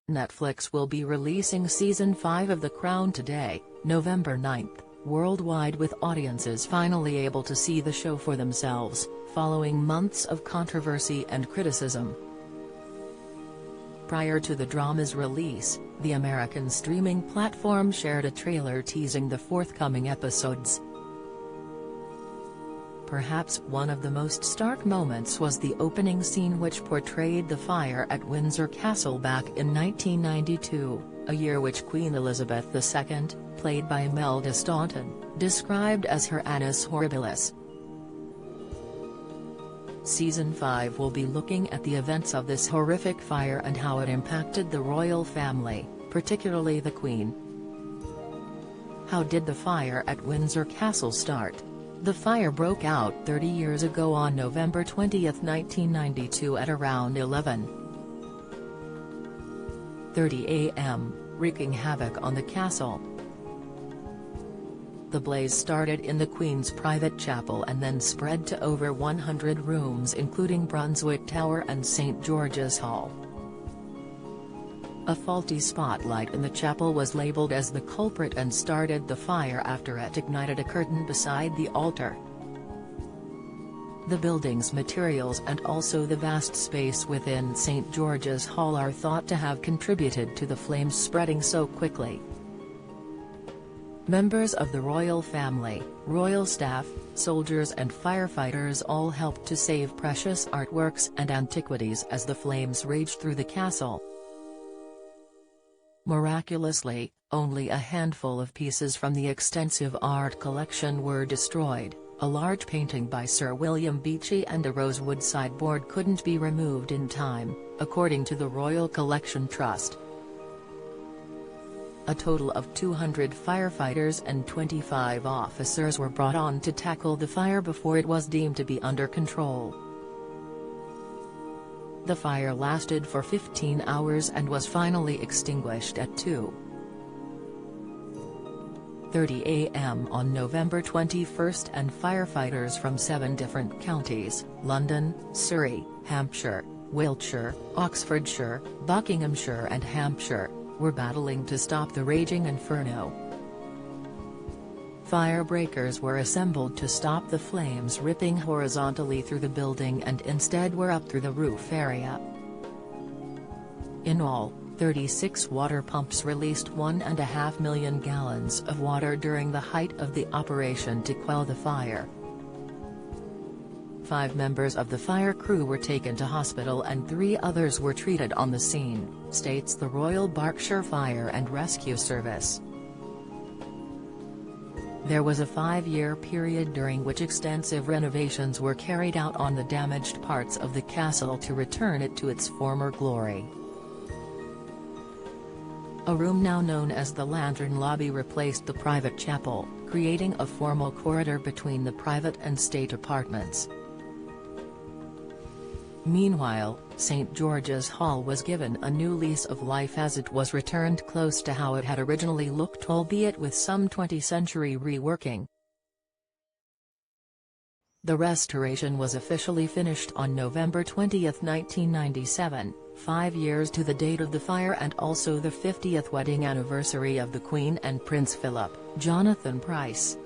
Netflix will be releasing Season 5 of The Crown today, November 9, worldwide, with audiences finally able to see the show for themselves, following months of controversy and criticism. Prior to the drama's release, the American streaming platform shared a trailer teasing the forthcoming episodes. Perhaps one of the most stark moments was the opening scene, which portrayed the fire at Windsor Castle back in 1992, a year which Queen Elizabeth II, played by Imelda Staunton, described as her annus horribilis. Season 5 will be looking at the events of this horrific fire and how it impacted the royal family, particularly the Queen. How did the fire at Windsor Castle start? The fire broke out 30 years ago on November 20, 1992 at around 11:30 a.m., wreaking havoc on the castle. The blaze started in the Queen's private chapel and then spread to over 100 rooms, including Brunswick Tower and St. George's Hall. A faulty spotlight in the chapel was labelled as the culprit and started the fire after it ignited a curtain beside the altar. The building's materials and also the vast space within St. George's Hall are thought to have contributed to the flames spreading so quickly. Members of the royal family, royal staff, soldiers and firefighters all helped to save precious artworks and antiquities as the flames raged through the castle. Miraculously, only a handful of pieces from the extensive art collection were destroyed. A large painting by Sir William Beechey and a rosewood sideboard couldn't be removed in time, according to the Royal Collection Trust. A total of 200 firefighters and 25 officers were brought on to tackle the fire before it was deemed to be under control. The fire lasted for 15 hours and was finally extinguished at 2:30 a.m. on November 21, and firefighters from 7 different counties, London, Surrey, Hampshire, Wiltshire, Oxfordshire, Buckinghamshire and Hampshire, were battling to stop the raging inferno. Firebreakers were assembled to stop the flames ripping horizontally through the building and instead were up through the roof area. In all, 36 water pumps released 1.5 million gallons of water during the height of the operation to quell the fire. 5 members of the fire crew were taken to hospital and 3 others were treated on the scene, states the Royal Berkshire Fire and Rescue Service. There was a 5-year period during which extensive renovations were carried out on the damaged parts of the castle to return it to its former glory. A room now known as the Lantern Lobby replaced the private chapel, creating a formal corridor between the private and state apartments. Meanwhile, St. George's Hall was given a new lease of life as it was returned close to how it had originally looked, albeit with some 20th-century reworking. The restoration was officially finished on November 20, 1997, 5 years to the date of the fire and also the 50th wedding anniversary of the Queen and Prince Philip, Jonathan Pryce.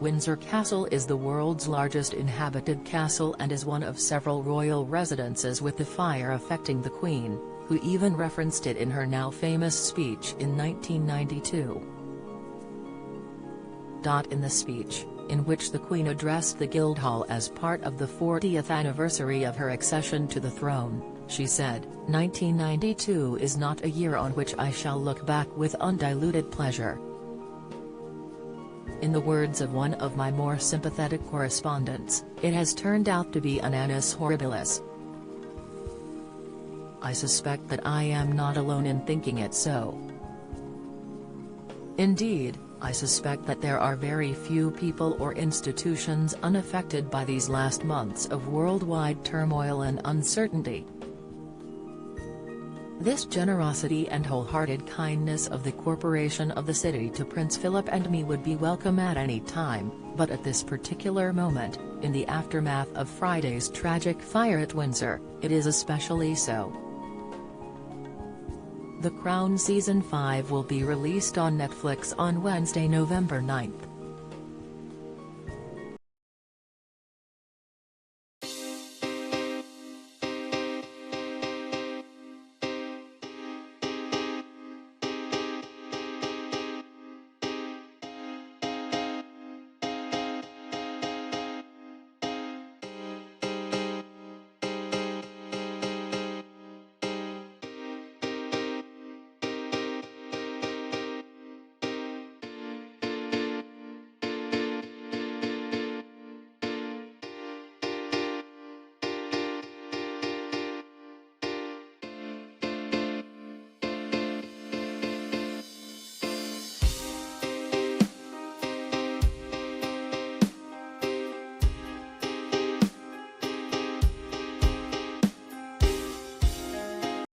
Windsor Castle is the world's largest inhabited castle and is one of several royal residences, with the fire affecting the Queen, who even referenced it in her now famous speech in 1992. In the speech, in which the Queen addressed the Guildhall as part of the 40th anniversary of her accession to the throne, she said, "1992 is not a year on which I shall look back with undiluted pleasure." In the words of one of my more sympathetic correspondents, it has turned out to be an annus horribilis. I suspect that I am not alone in thinking it so. Indeed, I suspect that there are very few people or institutions unaffected by these last months of worldwide turmoil and uncertainty. This generosity and wholehearted kindness of the Corporation of the City to Prince Philip and me would be welcome at any time, but at this particular moment, in the aftermath of Friday's tragic fire at Windsor, it is especially so. The Crown Season 5 will be released on Netflix on Wednesday, November 9.